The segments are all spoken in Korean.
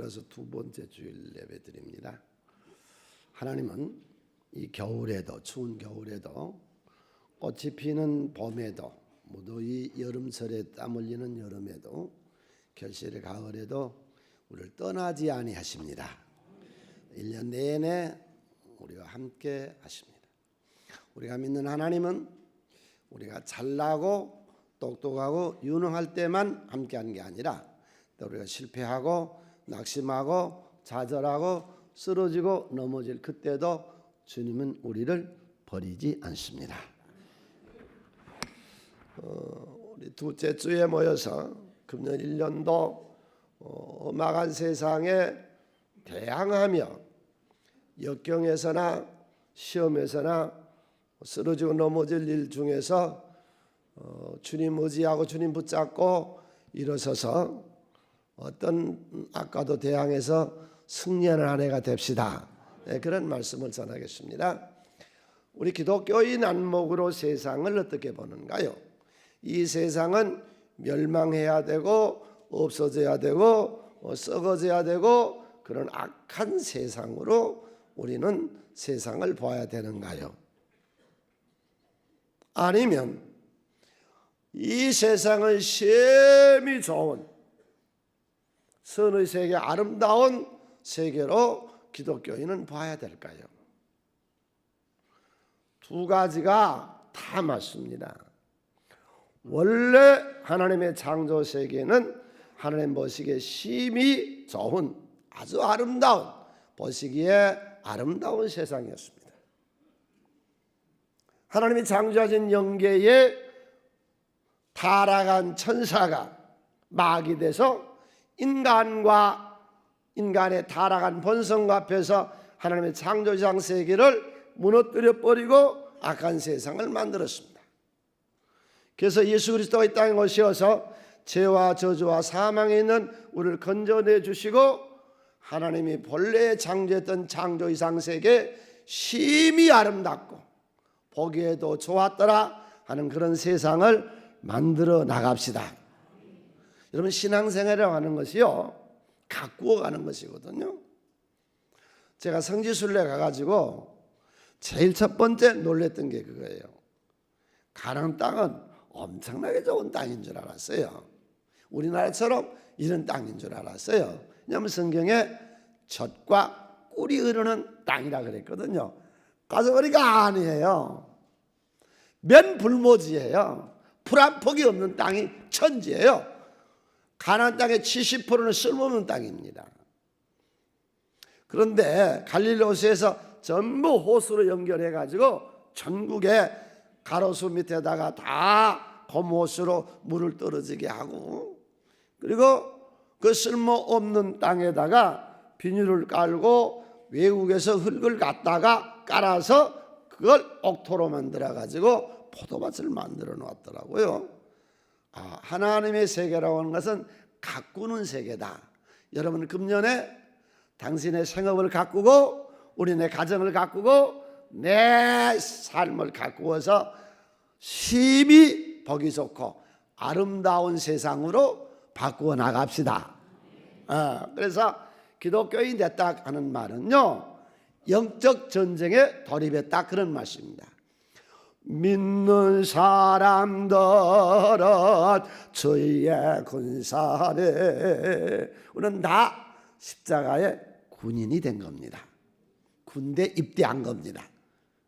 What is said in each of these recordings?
이어서 두 번째 주일 예배 드립니다. 하나님은 이 겨울에도, 추운 겨울에도, 꽃이 피는 봄에도, 무더위 여름철에 땀 흘리는 여름에도, 결실의 가을에도 우리를 떠나지 아니하십니다. 1년 내내 우리와 함께 하십니다. 우리가 믿는 하나님은 우리가 잘나고 똑똑하고 유능할 때만 함께하는 게 아니라 또 우리가 실패하고 낙심하고 좌절하고 쓰러지고 넘어질 그때도 주님은 우리를 버리지 않습니다. 우리 둘째 주에 모여서 금년 1년도 험악한 세상에 대항하며 역경에서나 시험에서나 쓰러지고 넘어질 일 중에서 주님 의지하고 주님 붙잡고 일어서서 어떤 악과도 대항해서 승리하는 한 해가 됩시다. 네, 그런 말씀을 전하겠습니다. 우리 기독교인 안목으로 세상을 어떻게 보는가요? 이 세상은 멸망해야 되고 없어져야 되고 썩어져야 되고 그런 악한 세상으로 우리는 세상을 봐야 되는가요? 아니면 이 세상은 심히 좋은 선의 세계, 아름다운 세계로 기독교인은 봐야 될까요? 두 가지가 다 맞습니다. 원래 하나님의 창조 세계는 하나님 보시기에 심히 좋은 아주 아름다운, 보시기에 아름다운 세상이었습니다. 하나님이 창조하신 영계에 타락한 천사가 마귀 돼서 인간의 타락한 본성과 앞에서 하나님의 창조상 세계를 무너뜨려 버리고 악한 세상을 만들었습니다. 그래서 예수 그리스도가 이 땅에 오셔서 죄와 저주와 사망에 있는 우리를 건져내 주시고 하나님이 본래 창조했던 창조 이상 세계 심히 아름답고 보기에도 좋았더라 하는 그런 세상을 만들어 나갑시다. 여러분, 신앙생활이라고 하는 것이요, 가꾸어 가는 것이거든요. 제가 성지순례 가가지고 제일 첫 번째 놀랬던 게 그거예요. 가나안 땅은 엄청나게 좋은 땅인 줄 알았어요. 우리나라처럼 이런 땅인 줄 알았어요. 왜냐하면 성경에 젖과 꿀이 흐르는 땅이라 그랬거든요. 가서 보니까 아니에요. 면불모지예요. 풀 한 폭이 없는 땅이 천지예요. 가나안 땅의 70%는 쓸모없는 땅입니다. 그런데 갈릴리호수에서 전부 호수로 연결해가지고 전국에 가로수 밑에다가 다 고무호수로 물을 떨어지게 하고, 그리고 그 쓸모없는 땅에다가 비닐을 깔고 외국에서 흙을 갖다가 깔아서 그걸 옥토로 만들어가지고 포도밭을 만들어 놨더라고요. 하나님의 세계라고 하는 것은 가꾸는 세계다. 여러분, 금년에 당신의 생업을 가꾸고 우리 내 가정을 가꾸고 내 삶을 가꾸어서 심히 보기 좋고 아름다운 세상으로 바꾸어 나갑시다. 그래서 기독교인 됐다 하는 말은요, 영적 전쟁에 돌입했다 그런 말씀입니다. 믿는 사람들은 주의 군사래. 우리는 다 십자가의 군인이 된 겁니다. 군대 입대한 겁니다.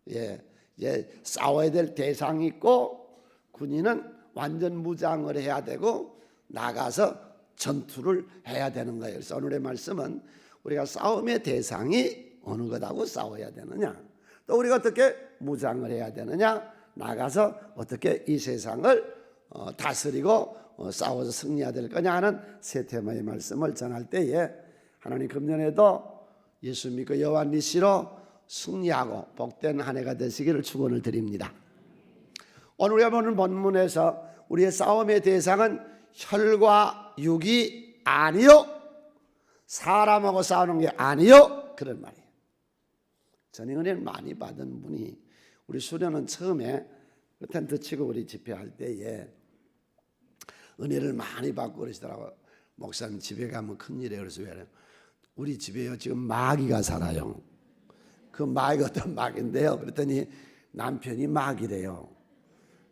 이제 싸워야 될 대상이 있고, 군인은 완전 무장을 해야 되고 나가서 전투를 해야 되는 거예요. 그래서 오늘의 말씀은 우리가 싸움의 대상이 어느 것하고 싸워야 되느냐, 또 우리가 어떻게 무장을 해야 되느냐, 나가서 어떻게 이 세상을 다스리고 싸워서 승리해야 될 거냐 하는 세 테마의 말씀을 전할 때에 하나님 금년에도 예수 믿고 여호와 니시로 승리하고 복된 한 해가 되시기를 축원을 드립니다. 오늘 우리가 보는 본문에서 우리의 싸움의 대상은 혈과 육이 아니요, 사람하고 싸우는 게 아니요, 그런 말이에요. 저는 은혜를 많이 받은 분이, 우리 수련은 처음에 텐트 치고 우리 집회할 때에 은혜를 많이 받고 그러시더라고요. 목사님 집에 가면 큰일이에요. 그래서 왜 우리 집에요 지금 마귀가 살아요. 그 마귀가 어떤 마귀인데요. 그랬더니 남편이 마귀래요.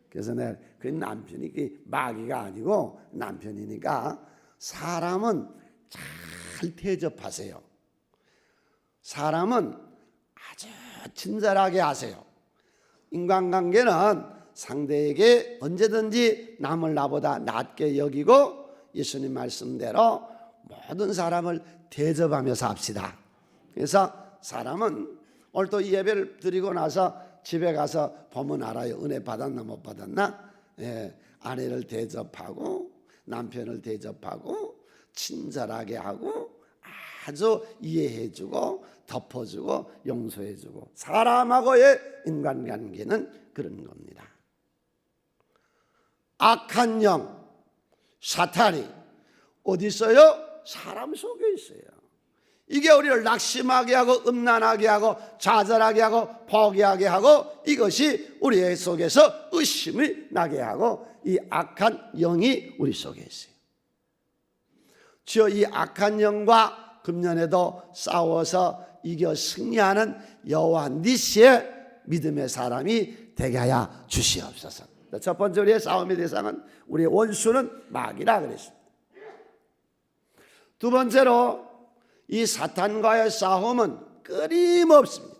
그래서 내가 그 남편이 그 마귀가 아니고 남편이니까 사람은 잘 대접하세요. 사람은 아주 친절하게 하세요. 인간관계는 상대에게 언제든지 남을 나보다 낮게 여기고 예수님 말씀대로 모든 사람을 대접하며 삽시다. 그래서 사람은 오늘 또 예배를 드리고 나서 집에 가서 보면 알아요. 은혜 받았나 못 받았나. 아내를 대접하고 남편을 대접하고 친절하게 하고 아주 이해해주고 덮어주고 용서해주고 사람하고의 인간관계는 그런 겁니다. 악한 영 사탄이 어디 있어요? 사람 속에 있어요. 이게 우리를 낙심하게 하고 음란하게 하고 좌절하게 하고 포기하게 하고 이것이 우리 속에서 의심이 나게 하고 이 악한 영이 우리 속에 있어요. 주여 이 악한 영과 금년에도 싸워서 이겨 승리하는 여호와 니시의 믿음의 사람이 되게 하여 주시옵소서. 첫 번째 우리의 싸움의 대상은 우리의 원수는 마귀라 그랬습니다. 두 번째로 이 사탄과의 싸움은 끊임없습니다.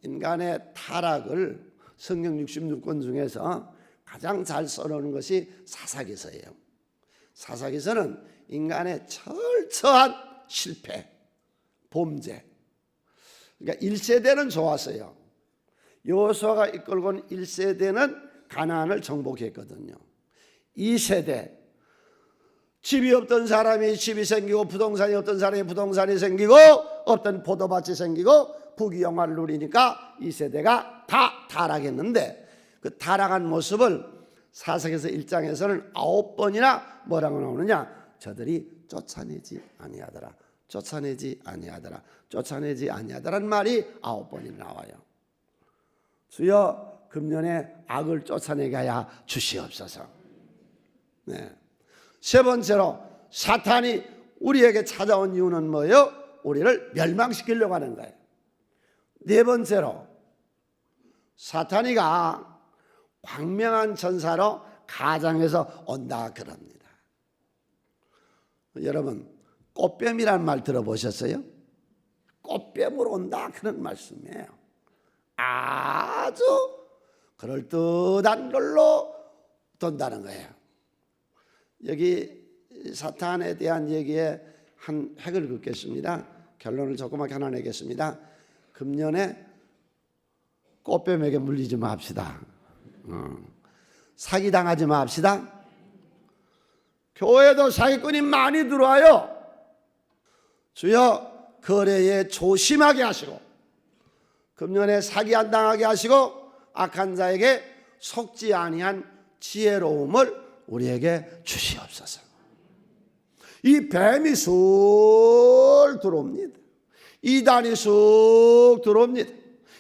인간의 타락을 성경 66권 중에서 가장 잘 써놓은 것이 사사기서예요. 사사기서는 인간의 철저한 실패, 범죄. 그러니까 1세대는 좋았어요. 여호수아가 이끌고 온 1세대는 가나안을 정복했거든요. 2세대 집이 없던 사람이 집이 생기고 부동산이 없던 사람이 부동산이 생기고 없던 포도밭이 생기고 부귀영화를 누리니까 2세대가 다 타락했는데 그 타락한 모습을 사사기서 1장에서는 9번이나 뭐라고 나오느냐. 저들이 쫓아내지 아니하더라. 쫓아내지 아니하더라. 쫓아내지 아니하더라는 말이 9번이 나와요. 주여 금년에 악을 쫓아내게 하여 주시옵소서. 네. 세 번째로 사탄이 우리에게 찾아온 이유는 뭐예요? 우리를 멸망시키려고 하는 거예요. 네 번째로 사탄이가 광명한 천사로 가장해서 온다 그럽니다. 여러분 꽃뱀이라는 말 들어보셨어요? 꽃뱀으로 온다 그런 말씀이에요. 아주 그럴듯한 걸로 돈다는 거예요. 여기 사탄에 대한 얘기에 한 핵을 긋겠습니다. 결론을 조그맣게 하나 내겠습니다. 금년에 꽃뱀에게 물리지 맙시다. 사기당하지 맙시다. 교회도 사기꾼이 많이 들어와요. 주여 거래에 조심하게 하시고 금년에 사기 안 당하게 하시고 악한 자에게 속지 아니한 지혜로움을 우리에게 주시옵소서. 이 뱀이 쑥 들어옵니다. 이단이 쑥 들어옵니다.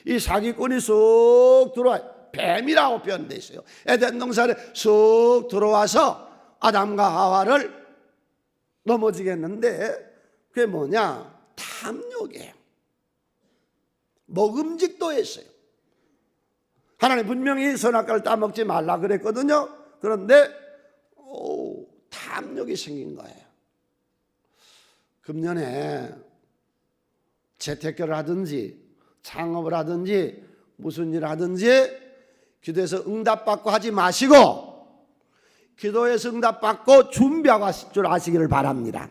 이 사기꾼이 쑥 들어와요. 뱀이라고 표현되어 있어요. 에덴 동산에 쑥 들어와서 아담과 하와를 넘어지게 했는데 그게 뭐냐? 탐욕이에요. 먹음직도 했어요. 하나님 분명히 선악과를 따먹지 말라 그랬거든요. 그런데 탐욕이 생긴 거예요. 금년에 재택결을 하든지 창업을 하든지 무슨 일을 하든지 기도해서 응답받고 하지 마시고 기도해서 응답받고 준비하고 하실 줄 아시기를 바랍니다.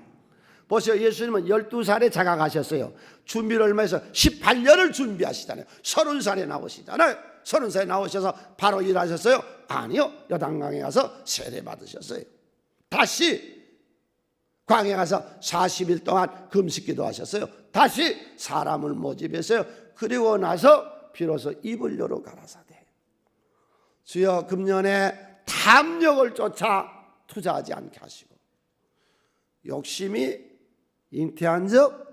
보세요. 예수님은 12살에 자각하셨어요. 준비를 얼마 해서 18년을 준비하시잖아요. 30살에 나오시잖아요. 30살에 나오셔서 바로 일하셨어요? 아니요. 요단강에 가서 세례 받으셨어요. 다시 광야에 가서 40일 동안 금식기도 하셨어요. 다시 사람을 모집했어요. 그리고 나서 비로소 입을 열어 가라사대. 주여 금년에 탐욕을 쫓아 투자하지 않게 하시고 욕심이 잉태한 적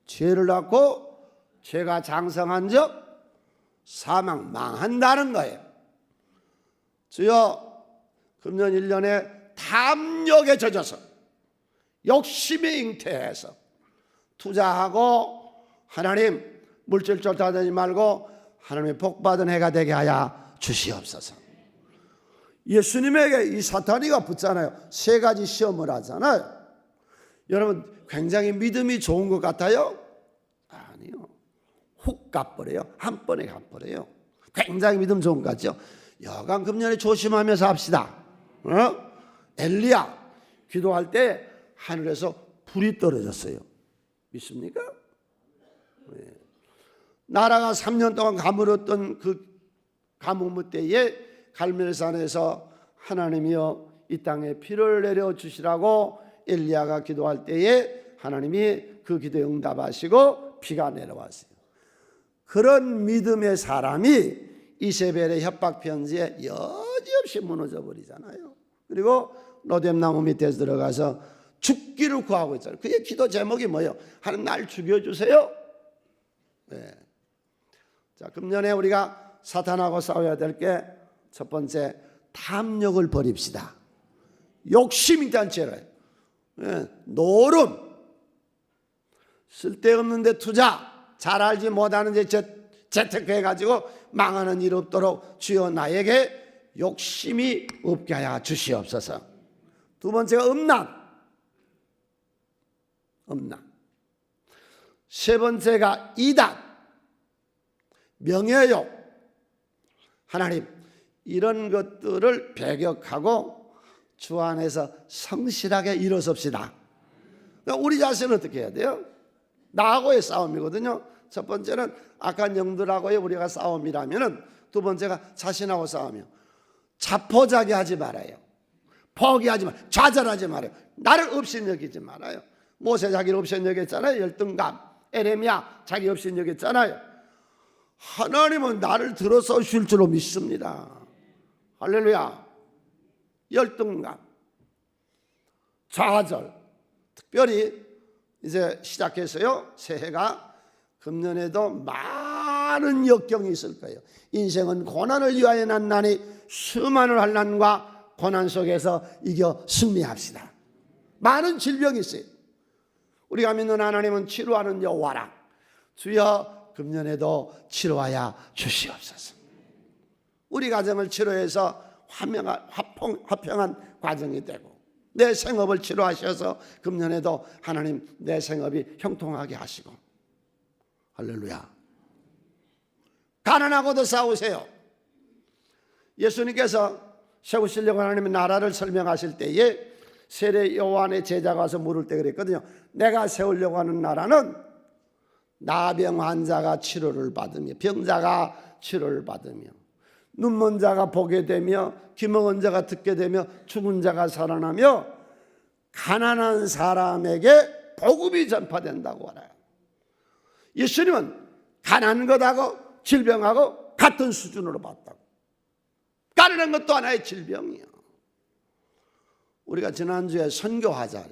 죄를 낳고 죄가 장성한 적 사망 망한다는 거예요. 주여 금년 1년에 탐욕에 젖어서 욕심에 잉태해서 투자하고 하나님 물질 쫓아다니지 말고 하나님의 복받은 해가 되게 하여 주시옵소서. 예수님에게 이 사탄이가 붙잖아요. 세 가지 시험을 하잖아요. 여러분 굉장히 믿음이 좋은 것 같아요? 아니요. 훅 가버려요. 한 번에 가버려요. 굉장히 믿음 좋은 것 같죠? 여간 금년에 조심하면서 합시다. 엘리야 기도할 때 하늘에서 불이 떨어졌어요. 믿습니까? 네. 나라가 3년 동안 가물었던 그 가뭄 때에 갈멜산에서 하나님이여 이 땅에 비를 내려주시라고 엘리야가 기도할 때에 하나님이 그 기도에 응답하시고 비가 내려왔어요. 그런 믿음의 사람이 이세벨의 협박 편지에 여지없이 무너져 버리잖아요. 그리고 로뎀나무 밑에 들어가서 죽기를 구하고 있잖아요. 그의 기도 제목이 뭐예요? 하나님 날 죽여주세요. 네. 자, 금년에 우리가 사탄하고 싸워야 될 게 첫 번째, 탐욕을 버립시다. 욕심이 일단 죄로예요. 네. 노름, 쓸데없는 데 투자, 잘 알지 못하는 데 재테크해가지고 망하는 일 없도록 주여 나에게 욕심이 없게 하여 주시옵소서. 두 번째가 음란. 세 번째가 이단, 명예욕. 하나님 이런 것들을 배격하고 주 안에서 성실하게 일어섭시다. 그러니까 우리 자신은 어떻게 해야 돼요? 나하고의 싸움이거든요. 첫 번째는 악한 영들하고의 우리가 싸움이라면은, 두 번째가 자신하고 싸움이요. 자포자기하지 말아요. 포기하지 말아요. 좌절하지 말아요. 나를 없인 여기지 말아요. 모세 자기를 없인 여겼잖아요. 열등감. 에레미야 자기 없인 여겼잖아요. 하나님은 나를 들어서 쉴 줄로 믿습니다. 할렐루야. 열등감, 좌절. 특별히 이제 시작해서요, 새해가 금년에도 많은 역경이 있을 거예요. 인생은 고난을 위하여 난나니 수많은 환난과 고난 속에서 이겨 승리합시다. 많은 질병이 있어요. 우리가 믿는 하나님은 치료하는 여호와라. 주여 금년에도 치료하여 주시옵소서. 우리 가정을 치료해서 화평한 과정이 되고, 내 생업을 치료하셔서 금년에도 하나님 내 생업이 형통하게 하시고. 할렐루야. 가난하고도 싸우세요. 예수님께서 세우시려고 하나님의 나라를 설명하실 때에 세례 요한의 제자가 와서 물을 때 그랬거든요. 내가 세우려고 하는 나라는 나병 환자가 치료를 받으며, 병자가 치료를 받으며, 눈먼 자가 보게 되며, 귀먹은 자가 듣게 되며, 죽은 자가 살아나며, 가난한 사람에게 복음이 전파된다고 알아요. 예수님은 가난한 것하고 질병하고 같은 수준으로 봤다고. 가난한 것도 하나의 질병이에요. 우리가 지난주에 선교하자,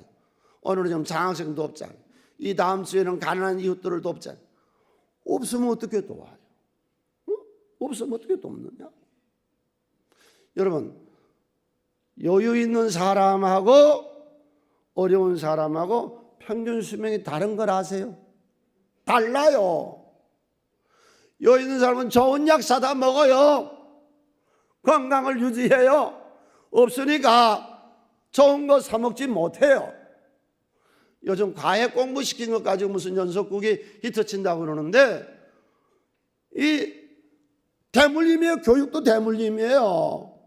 오늘은 좀 장학생도 없잖아요. 이 다음 주에는 가난한 이웃들을 돕잖아요. 없으면 어떻게 도와요? 없으면 어떻게 돕느냐? 여러분, 여유 있는 사람하고 어려운 사람하고 평균 수명이 다른 걸 아세요? 달라요. 여유 있는 사람은 좋은 약 사다 먹어요. 건강을 유지해요. 없으니까 좋은 거 사 먹지 못해요. 요즘 과외 공부시킨 것 가지고 무슨 연속국이 히트친다고 그러는데, 이 대물림이에요. 교육도 대물림이에요.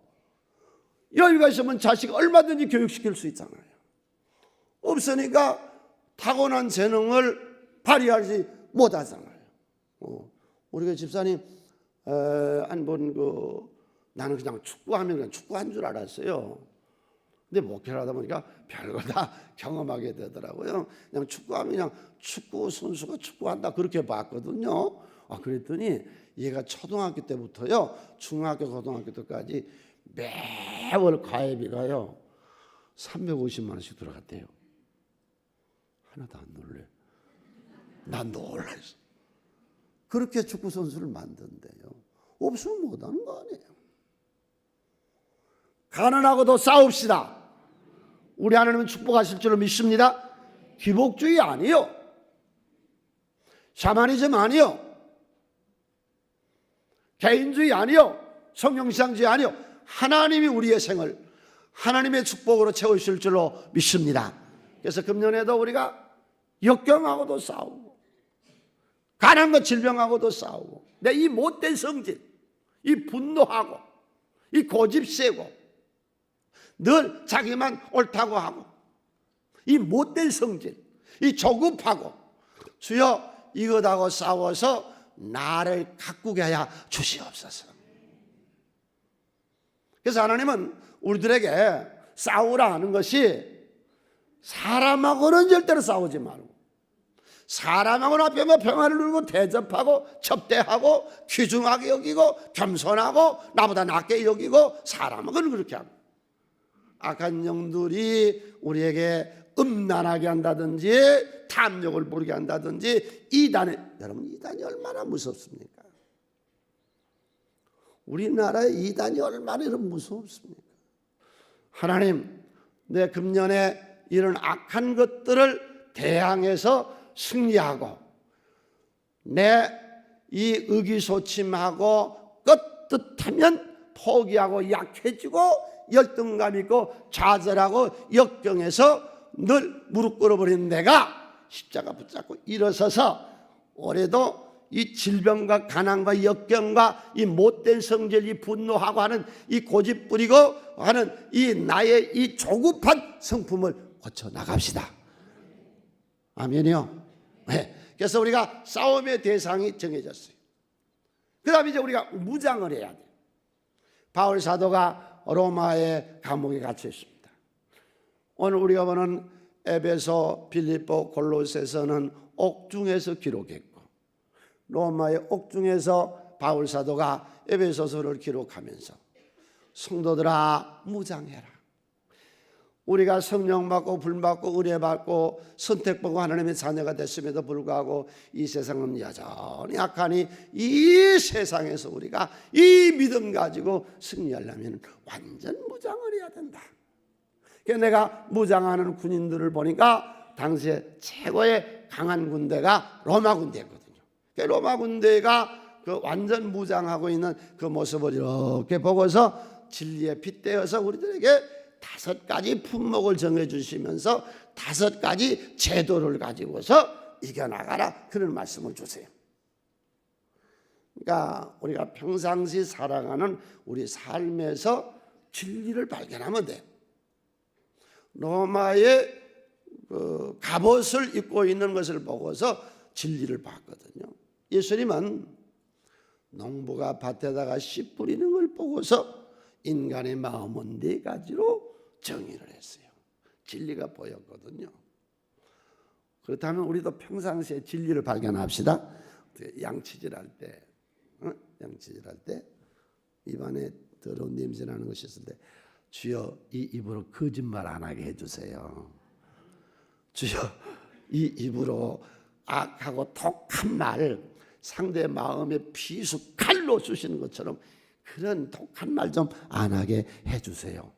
여유가 있으면 자식 얼마든지 교육시킬 수 있잖아요. 없으니까 타고난 재능을 발휘하지 못하잖아요. 우리가 집사님 한 번 나는 그냥 축구하면 그냥 축구한 줄 알았어요. 근데 목회를 하다 보니까 별거 다 경험하게 되더라고요. 그냥 축구하면 그냥 축구 선수가 축구한다 그렇게 봤거든요. 그랬더니 얘가 초등학교 때부터요, 중학교, 고등학교 때까지 매월 과외비가요 350만 원씩 들어갔대요. 하나도 안 놀래. 난 놀랐어. 그렇게 축구 선수를 만든대요. 없으면 못하는 거 아니에요. 가난하고도 싸웁시다. 우리 하나님은 축복하실 줄로 믿습니다. 기복주의 아니요, 샤머니즘 아니요, 개인주의 아니요, 성령신앙주의 아니요. 하나님이 우리의 생을 하나님의 축복으로 채우실 줄로 믿습니다. 그래서 금년에도 우리가 역경하고도 싸우고 가난과 질병하고도 싸우고 내 이 못된 성질, 이 분노하고 이 고집 세고 늘 자기만 옳다고 하고 이 못된 성질, 이 조급하고 주여 이것하고 싸워서 나를 가꾸게 하여 주시옵소서. 그래서 하나님은 우리들에게 싸우라 하는 것이 사람하고는 절대로 싸우지 말고 사람하고는 앞에 평화를 누리고 대접하고 접대하고 귀중하게 여기고 겸손하고 나보다 낫게 여기고 사람하고는 그렇게 하고 악한 영들이 우리에게 음란하게 한다든지 탐욕을 부리게 한다든지 여러분 이단이 얼마나 무섭습니까? 우리나라의 이단이 얼마나 무섭습니까? 하나님, 내 금년에 이런 악한 것들을 대항해서 승리하고 내 이 의기소침하고 떳떳하면 포기하고 약해지고 열등감 있고 좌절하고 역경에서 늘 무릎 꿇어버린 내가 십자가 붙잡고 일어서서 올해도 이 질병과 가난과 역경과 이 못된 성질, 이 분노하고 하는 이 고집 부리고 하는 이 나의 이 조급한 성품을 고쳐 나갑시다. 아멘이요. 네. 그래서 우리가 싸움의 대상이 정해졌어요. 그 다음에 이제 우리가 무장을 해야 돼요. 바울 사도가 로마의 감옥에 갇혀 있습니다. 오늘 우리가 보는 에베소, 빌립보, 골로새서는 옥중에서 기록했고 로마의 옥중에서 바울 사도가 에베소서를 기록하면서 성도들아 무장해라. 우리가 성령 받고 불 받고 은혜 받고 선택받고 하나님의 자녀가 됐음에도 불구하고 이 세상은 여전히 악하니 이 세상에서 우리가 이 믿음 가지고 승리하려면 완전 무장을 해야 된다. 그래서 내가 무장하는 군인들을 보니까 당시에 최고의 강한 군대가 로마 군대였거든요. 로마 군대가 그 완전 무장하고 있는 그 모습을 이렇게 보고서 진리에 빗대어서 우리들에게 5가지 품목을 정해주시면서 5가지 제도를 가지고서 이겨나가라 그런 말씀을 주세요. 그러니까 우리가 평상시 살아가는 우리 삶에서 진리를 발견하면 돼요. 로마의 그 갑옷을 입고 있는 것을 보고서 진리를 봤거든요. 예수님은 농부가 밭에다가 씨 뿌리는 걸 보고서 인간의 마음은 4가지로 정의를 했어요. 진리가 보였거든요. 그렇다면 우리도 평상시에 진리를 발견합시다. 양치질할 때, 양치질할 때 입안에 더러운 냄새 나는 것이 있을 때 주여 이 입으로 거짓말 안 하게 해주세요. 주여 이 입으로 악하고 독한 말, 상대 마음에 비수 칼로 쑤시는 것처럼 그런 독한 말 좀 안 하게 해주세요.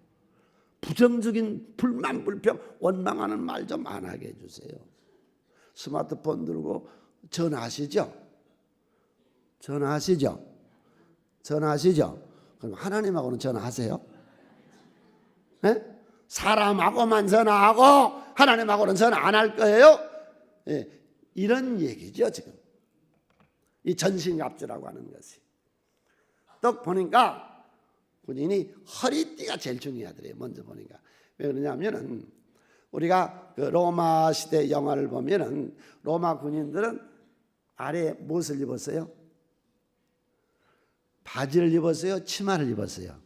부정적인 불만, 불평, 원망하는 말 좀 안 하게 해주세요. 스마트폰 들고 전화하시죠? 전화하시죠? 전화하시죠? 그럼 하나님하고는 전화하세요? 네? 사람하고만 전화하고 하나님하고는 전화 안 할 거예요? 네. 이런 얘기죠 지금. 이 전신갑주라고 하는 것이. 또 보니까 군인이 허리띠가 제일 중요하더래요. 먼저 보니까. 왜 그러냐면은 우리가 그 로마 시대 영화를 보면은 로마 군인들은 아래에 무엇을 입었어요? 바지를 입었어요? 치마를 입었어요?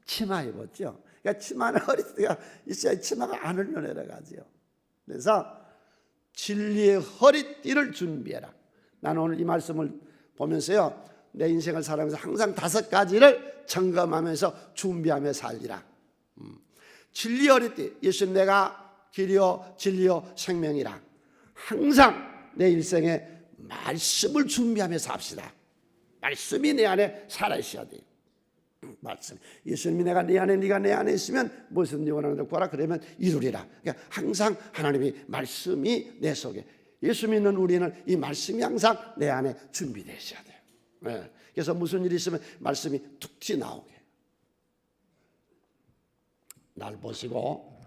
치마 입었죠. 그러니까 치마는 허리띠가 있어야 치마가 안 흘러내려가지요. 그래서 진리의 허리띠를 준비해라. 나는 오늘 이 말씀을 보면서요, 내 인생을 살아가면서 항상 5가지를 점검하면서 준비하며 살리라. 진리 허리띠, 예수님 내가 길이요 진리요 생명이라. 항상 내 일생에 말씀을 준비하며 삽시다. 말씀이 내 안에 살아있어야 돼요. 말씀. 예수님이 내가 네 안에 네가 내 안에 있으면 무엇이든지 원하는 대로 구하라 그러면 이루리라. 그러니까 항상 하나님이 말씀이 내 속에, 예수 믿는 우리는 이 말씀이 항상 내 안에 준비되어 있어야 돼요. 네. 그래서 무슨 일이 있으면 말씀이 툭 튀어나오게. 날 보시고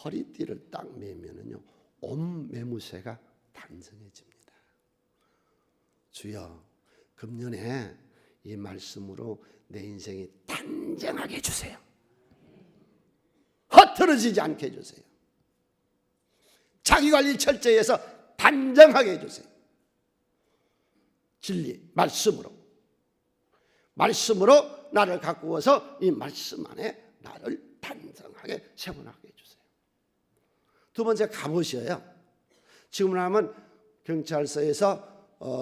허리띠를 딱 매면은요 온 매무새가 단정해집니다. 주여, 금년에 이 말씀으로 내 인생이 단정하게 해주세요. 흐트러지지 않게 해주세요. 자기관리 철저히 해서 단정하게 해주세요. 진리, 말씀으로 나를 가꾸어서 이 말씀 안에 나를 단정하게 세워나게 해주세요. 두 번째, 갑옷이에요. 지금 하면 경찰서에서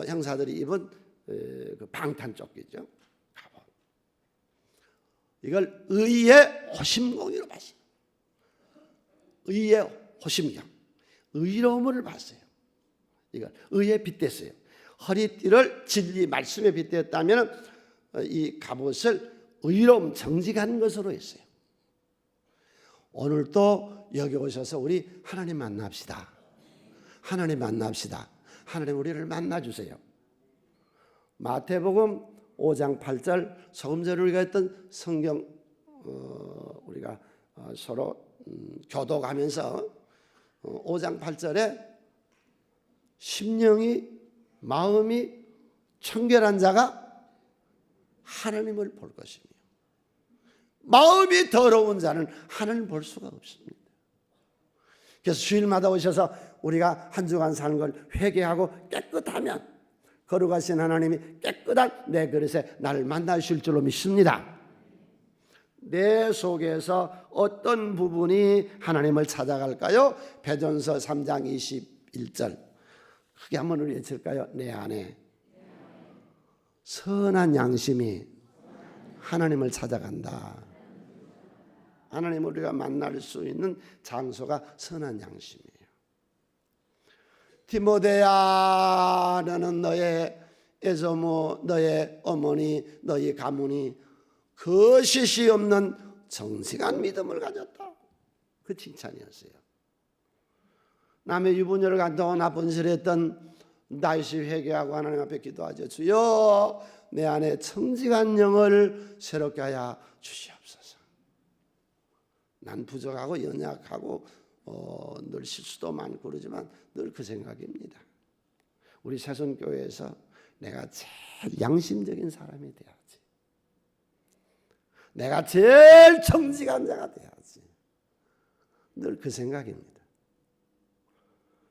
형사들이 입은 그 방탄조끼죠. 갑옷. 이걸 의의 호심공이로 봤어요. 의의 호심경, 의로움을 봤어요. 이걸 의에 빗댔어요. 허리띠를 진리 말씀에 빗댔다면 이 갑옷을 의로움, 정직한 것으로 했어요. 오늘도 여기 오셔서 우리 하나님 만납시다. 하나님 만납시다. 하나님 우리를 만나주세요. 마태복음 5장 8절, 조금 전에 우리가 했던 성경 우리가 서로 교독하면서 5장 8절에 심령이 마음이 청결한 자가 하나님을 볼 것이며 마음이 더러운 자는 하나님을 볼 수가 없습니다. 그래서 주일마다 오셔서 우리가 한 주간 사는 걸 회개하고 깨끗하면 거룩하신 하나님이 깨끗한 내 그릇에 나를 만나실 줄로 믿습니다. 내 속에서 어떤 부분이 하나님을 찾아갈까요? 베드로전서 3장 21절 크게 한번 우리 외칠까요? 내 안에 선한 양심이 하나님을 찾아간다. 하나님을 우리가 만날 수 있는 장소가 선한 양심이에요. 디모데야, 너는 너의 애조모, 너의 어머니, 너의 가문이 거짓이 없는 정직한 믿음을 가졌다. 그 칭찬이었어요. 남의 유부녀를 간다고 나쁜 짓을 했던 다윗이 회개하고 하나님 앞에 기도하죠. 주여, 내 안에 정직한 영을 새롭게 하여 주시옵소서. 난 부족하고 연약하고 늘 실수도 많고 그러지만 늘 그 생각입니다. 우리 새손교회에서 내가 제일 양심적인 사람이 돼야지. 내가 제일 정직한 자가 돼야지. 늘 그 생각입니다.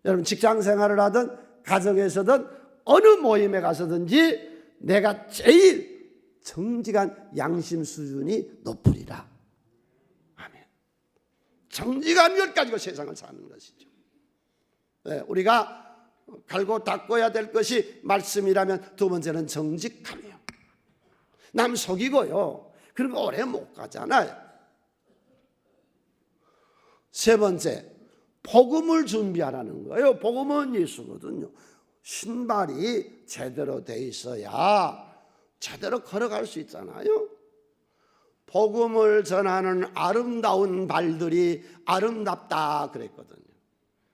여러분 직장 생활을 하든 가정에서든 어느 모임에 가서든지 내가 제일 정직한 양심 수준이 높으리라. 아멘. 정직한 것 가지고 세상을 사는 것이죠. 네, 우리가 갈고 닦아야 될 것이 말씀이라면 두 번째는 정직함이요. 남 속이고요. 그런 거 오래 못 가잖아요. 세 번째, 복음을 준비하라는 거예요. 복음은 예수거든요. 신발이 제대로 돼 있어야 제대로 걸어갈 수 있잖아요. 복음을 전하는 아름다운 발들이 아름답다 그랬거든요.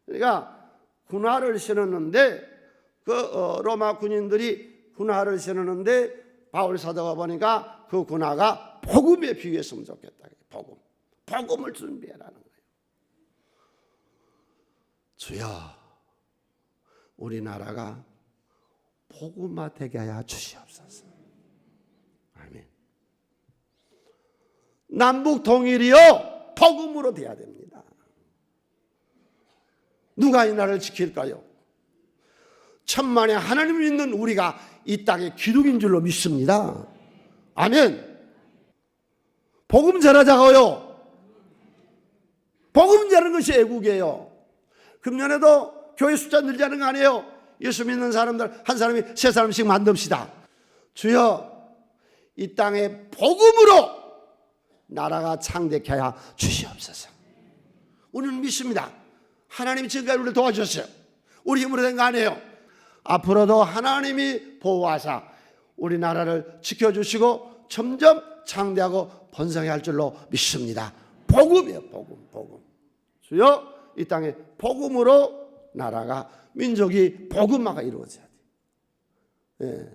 그러니까 군화를 신었는데 그 로마 군인들이 군화를 신었는데 바울 사도가 보니까 그 군화가 복음에 비유했으면 좋겠다. 복음을 준비해라는 거예요. 주여, 우리나라가 복음화 되게 하여 주시옵소서. 아멘. 남북 통일이요 복음으로 돼야 됩니다. 누가 이 나라를 지킬까요? 천만에 하나님 믿는 우리가 이 땅의 기둥인 줄로 믿습니다. 아멘. 복음 전하자고요. 복음 전하는 것이 애국이에요. 금년에도 교회 숫자 늘자는 거 아니에요. 예수 믿는 사람들 한 사람이 세 사람씩 만듭시다. 주여, 이 땅에 복음으로 나라가 창대케 하여 주시옵소서. 우리는 믿습니다. 하나님이 지금까지 우리를 도와주셨어요. 우리 힘으로 된 거 아니에요. 앞으로도 하나님이 보호하사 우리나라를 지켜주시고 점점 창대하고 번성해 할 줄로 믿습니다. 복음이에요. 복음. 주여, 이 땅에 복음으로 나라가, 민족이 복음화가 이루어져야 돼. 예.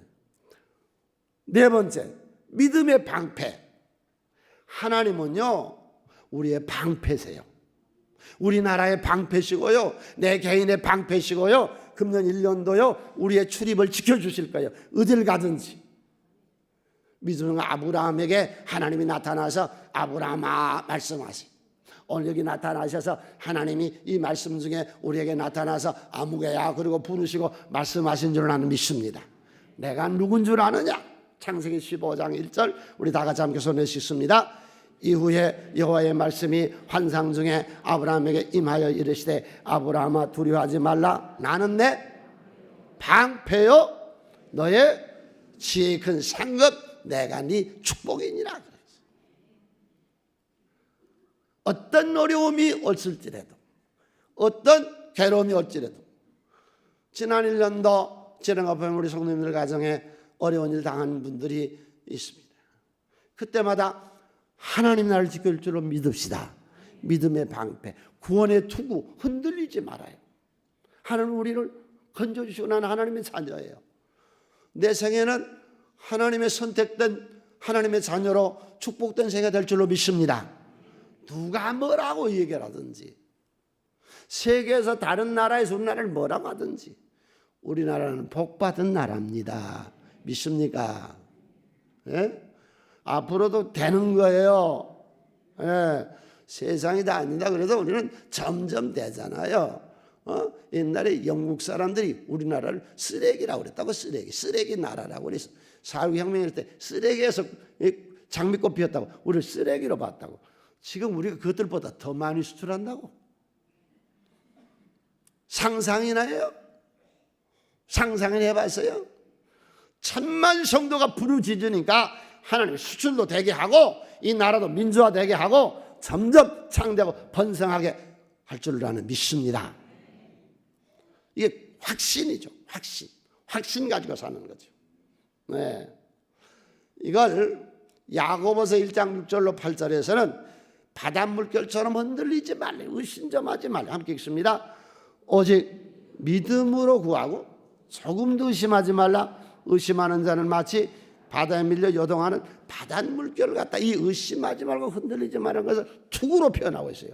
네 번째, 믿음의 방패. 하나님은요, 우리의 방패세요. 우리나라의 방패시고요, 내 개인의 방패시고요, 금년 1년도요 우리의 출입을 지켜주실 거예요. 어딜 가든지. 믿음의 아브라함에게 하나님이 나타나서 아브라함아 말씀하세요. 오늘 여기 나타나셔서 하나님이 이 말씀 중에 우리에게 나타나서 아무개야 그리고 부르시고 말씀하신 줄 나는 믿습니다. 내가 누군 줄 아느냐? 창세기 15장 1절 우리 다 같이 함께 손을 씻습니다. 이후에 여호와의 말씀이 환상 중에 아브라함에게 임하여 이르시되 아브라함아 두려워하지 말라. 나는 내 방패요 너의 지혜 큰 상급 내가 네 축복이니라. 어떤 어려움이 올지라도 어떤 괴로움이 올지라도 지난 1년도 지나가보면 우리 성도님들 가정에 어려운 일 당한 분들이 있습니다. 그때마다 하나님 나를 지킬 줄로 믿읍시다. 믿음의 방패, 구원의 투구, 흔들리지 말아요. 하나님 우리를 건져주시고 나는 하나님의 자녀예요. 내 생애는 하나님의 선택된 하나님의 자녀로 축복된 생애가 될 줄로 믿습니다. 누가 뭐라고 얘기를 하든지 세계에서 다른 나라에서 우리나라를 뭐라고 하든지 우리나라는 복받은 나라입니다. 믿습니까? 예? 앞으로도 되는 거예요. 예. 세상이 다 아니다 그래서 우리는 점점 되잖아요. 옛날에 영국 사람들이 우리나라를 쓰레기라고 그랬다고. 쓰레기 나라라고 그랬어. 4.19 혁명일 때 쓰레기에서 장미꽃 피웠다고 우리를 쓰레기로 봤다고. 지금 우리가 그것들보다 더 많이 수출한다고. 상상이나 해요? 상상을 해봤어요? 1000만 성도가 부르짖으니까 하나님 수출도 되게 하고 이 나라도 민주화되게 하고 점점 창대하고 번성하게 할 줄 나는 믿습니다. 이게 확신이죠. 확신 가지고 사는 거죠. 네. 이걸 야고보서 1장 6절로 8절에서는 바닷물결처럼 흔들리지 말래. 의심점하지 말래. 함께 읽습니다. 오직 믿음으로 구하고 조금도 의심하지 말라. 의심하는 자는 마치 바다에 밀려 요동하는 바닷물결 같다. 이 의심하지 말고 흔들리지 말라는 것을 투구로 표현하고 있어요.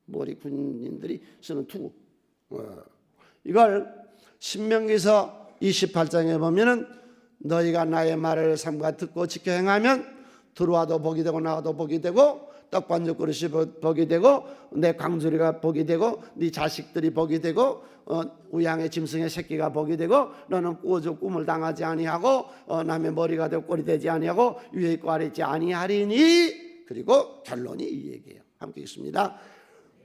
머리 군인들이 쓰는 투구. 이걸 신명기서 28장에 보면은 너희가 나의 말을 삼가 듣고 지켜 행하면 들어와도 복이 되고 나와도 복이 되고 떡반죽 그릇이 복이 되고 내 광주리가 복이 되고 네 자식들이 복이 되고 우양의 짐승의 새끼가 복이 되고 너는 꾸어져 꿈을 당하지 아니하고 남의 머리가 되고 꼴이 되지 아니하고 위에 있고 아래 있지 아니하리니. 그리고 결론이 이 얘기예요. 함께 읽습니다.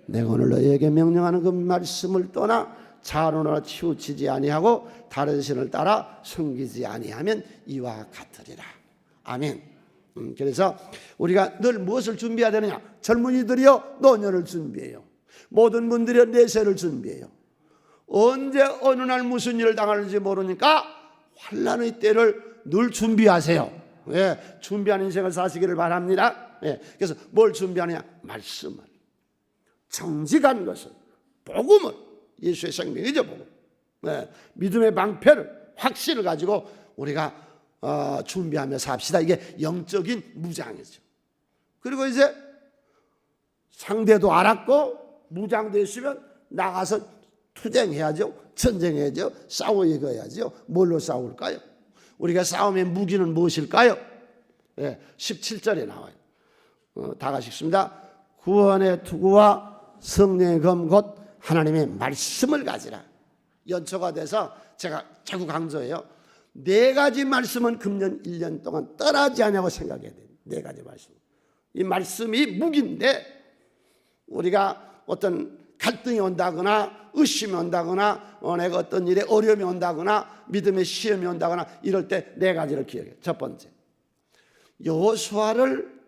내가 오늘 너희에게 명령하는 그 말씀을 떠나 자론으로 치우치지 아니하고 다른 신을 따라 숨기지 아니하면 이와 같으리라. 아멘. 그래서 우리가 늘 무엇을 준비해야 되느냐? 젊은이들이요 노년을 준비해요. 모든 분들이요 내세를 준비해요. 언제 어느 날 무슨 일을 당할지 모르니까 환난의 때를 늘 준비하세요. 예, 준비하는 인생을 사시기를 바랍니다. 예, 그래서 뭘 준비하느냐? 말씀을, 정직한 것을, 복음을, 예수의 생명이죠 복음. 예, 믿음의 방패를, 확신을 가지고 우리가 준비하며 삽시다. 이게 영적인 무장이죠. 그리고 이제 상대도 알았고 무장되시면 나가서 투쟁해야죠. 전쟁해야죠. 싸워 이겨야죠. 뭘로 싸울까요? 우리가 싸움의 무기는 무엇일까요? 네, 17절에 나와요. 다 같이 읽습니다. 구원의 투구와 성령의 검 곧 하나님의 말씀을 가지라. 연초가 돼서 제가 자꾸 강조해요. 4가지 말씀은 금년 1년 동안 떠나지 않냐고 생각해야 돼요. 4가지 말씀. 이 말씀이 무기인데 우리가 어떤 갈등이 온다거나 의심이 온다거나 내가 어떤 일에 어려움이 온다거나 믿음의 시험이 온다거나 이럴 때 4가지를 기억해요. 첫 번째, 여호수아를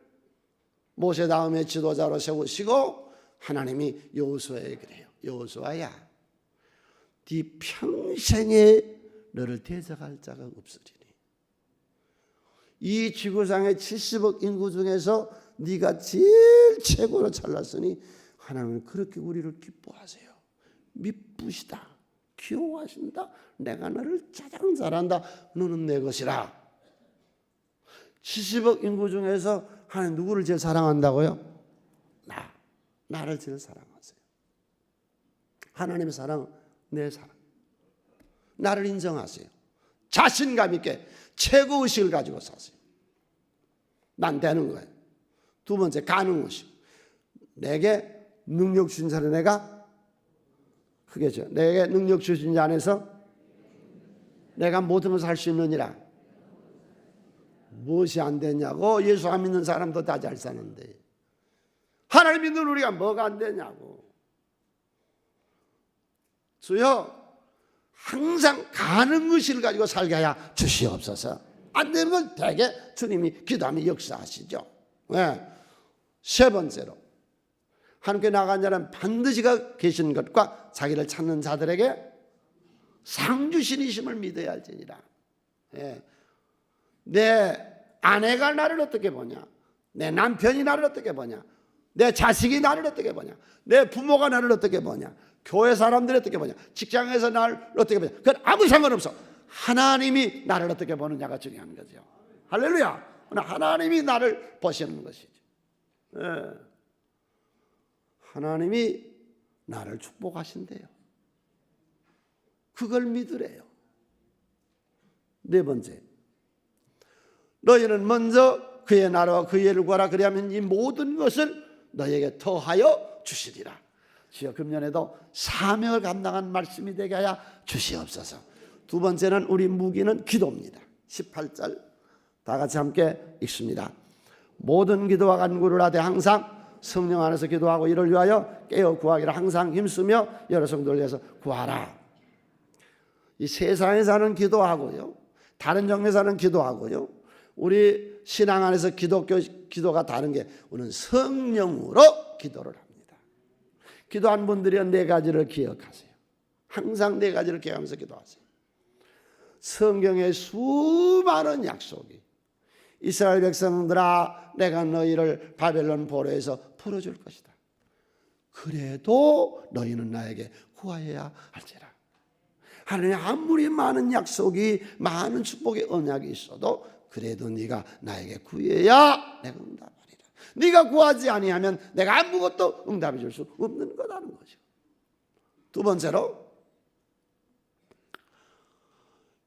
모세 다음에 지도자로 세우시고 하나님이 여호수아에게 그래요. 여호수아야, 네 평생에 너를 대적할 자가 없으리니. 이 지구상의 70억 인구 중에서 네가 제일 최고로 잘났으니 하나님은 그렇게 우리를 기뻐하세요. 미쁘시다, 귀여워하신다, 내가 너를 가장 잘한다, 너는 내 것이라. 70억 인구 중에서 하나님 누구를 제일 사랑한다고요? 나를 제일 사랑하세요. 하나님의 사랑, 내 사랑. 나를 인정하세요. 자신감 있게 최고의식을 가지고 사세요. 난 되는 거예요. 두 번째, 가능의식. 내게 능력 주신 자를 내가 그게죠. 내게 능력 주신 자 안에서 내가 모든 것을 할 수 있느니라. 무엇이 안 되냐고. 예수 안 믿는 사람도 다 잘 사는데 하나님 믿는 우리가 뭐가 안 되냐고. 주여, 항상 가능의식을 가지고 살게 하여 주시옵소서. 안 되는 걸 대개 주님이 기도하며 역사하시죠. 네. 세 번째로, 하나님께 나간 자는 반드시 계신 것과 자기를 찾는 자들에게 상 주시니심을 믿어야 할지니라. 네. 내 아내가 나를 어떻게 보냐, 내 남편이 나를 어떻게 보냐, 내 자식이 나를 어떻게 보냐, 내 부모가 나를 어떻게 보냐, 교회 사람들이 어떻게 보냐, 직장에서 나를 어떻게 보냐, 그건 아무 상관없어. 하나님이 나를 어떻게 보느냐가 중요한 거죠. 할렐루야. 하나님이 나를 보시는 것이죠. 네. 하나님이 나를 축복하신대요. 그걸 믿으래요. 네 번째, 너희는 먼저 그의 나라와 그의 일을 구하라. 그리하면 이 모든 것을 너희에게 더하여 주시리라. 주여, 금년에도 사명을 감당한 말씀이 되게 하여 주시옵소서. 두 번째는 우리 무기는 기도입니다. 18절 다 같이 함께 읽습니다. 모든 기도와 간구를 하되 항상 성령 안에서 기도하고 이를 위하여 깨어 구하기를 항상 힘쓰며 여러 성도를 위해서 구하라. 이 세상에 사는 기도하고요, 다른 종교에 사는 기도하고요, 우리 신앙 안에서 기도가 다른 게, 우리는 성령으로 기도를 합니다. 기도한 분들이 네 가지를 기억하세요. 항상 네 가지를 기억하면서 기도하세요. 성경의 수많은 약속이, 이스라엘 백성들아 내가 너희를 바벨론 포로에서 풀어줄 것이다. 그래도 너희는 나에게 구하여야 할지라. 하나님 아무리 많은 약속이, 많은 축복의 언약이 있어도 그래도 네가 나에게 구해야 내가 응답하리라. 네가 구하지 아니하면 내가 아무것도 응답해 줄 수 없는 거라는 거죠. 두 번째로,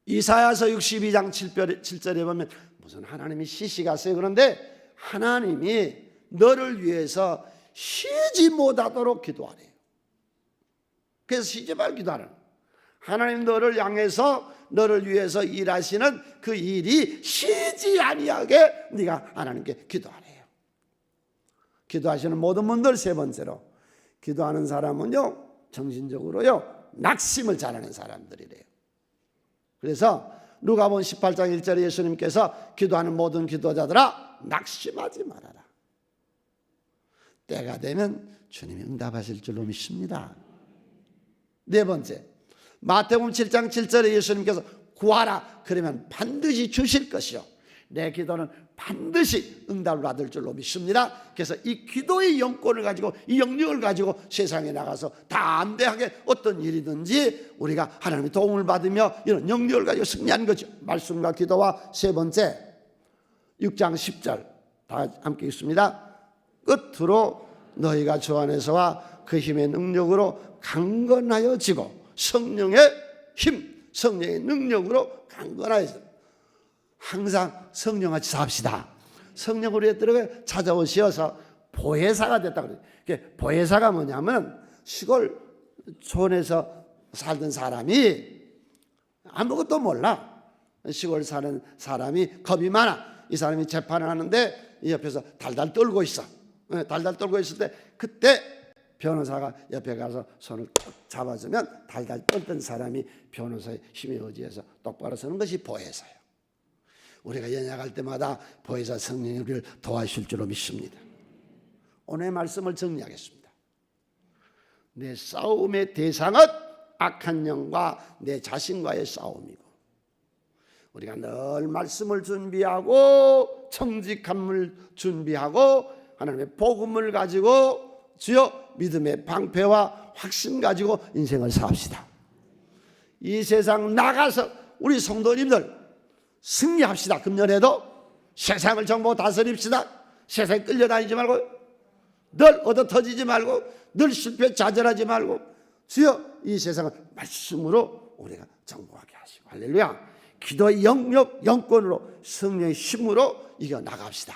이사야서 62장 7절에 보면 무슨 하나님이 시시가세요. 그런데 하나님이 너를 위해서 쉬지 못하도록 기도하래요. 그래서 쉬지 말고 기도하라. 하나님 너를 향해서, 너를 위해서 일하시는 그 일이 쉬지 아니하게 네가 하나님께 기도하래요. 기도하시는 모든 분들, 세 번째로, 기도하는 사람은요, 정신적으로요, 낙심을 잘하는 사람들이래요. 그래서 누가복음 18장 1절에 예수님께서 기도하는 모든 기도자들아 낙심하지 말아라. 때가 되면 주님이 응답하실 줄로 믿습니다. 네 번째, 마태복음 7장 7절에 예수님께서 구하라. 그러면 반드시 주실 것이요, 내 기도는 반드시 응답을 받을 줄로 믿습니다. 그래서 이 기도의 영권을 가지고, 이 영역을 가지고 세상에 나가서 담대하게 어떤 일이든지 우리가 하나님의 도움을 받으며 이런 영역을 가지고 승리하는 거죠. 말씀과 기도와 세 번째, 6장 10절 다 함께 읽습니다. 끝으로 너희가 주 안에서와 그 힘의 능력으로 강건하여지고, 성령의 힘, 성령의 능력으로 강건하여지고, 항상 성령같이 삽시다. 성령 우리에 들어가 찾아오시어서 보혜사가 됐다 그래요. 보혜사가 뭐냐면, 시골 촌에서 살던 사람이 아무것도 몰라. 시골 사는 사람이 겁이 많아. 이 사람이 재판을 하는데 이 옆에서 달달 떨고 있어. 달달 떨고 있을 때, 그때 변호사가 옆에 가서 손을 쭉 잡아주면 달달 떨던 사람이 변호사의 힘에 의지해서 똑바로 서는 것이 보혜사예요. 우리가 연약할 때마다 보혜사 성령이 우리를 도와주실 줄로 믿습니다. 오늘의 말씀을 정리하겠습니다. 내 싸움의 대상은 악한 영과 내 자신과의 싸움이고, 우리가 늘 말씀을 준비하고 정직함을 준비하고 하나님의 복음을 가지고 주여 믿음의 방패와 확신 가지고 인생을 삽시다. 이 세상 나가서 우리 성도님들 승리합시다. 금년에도 세상을 정보 다스립시다. 세상에 끌려다니지 말고, 늘 얻어터지지 말고, 늘 실패 좌절하지 말고, 주여 이 세상을 말씀으로 우리가 정복하게 하시고, 할렐루야. 기도의 영역 영권으로 성령의 힘으로 이겨 나갑시다.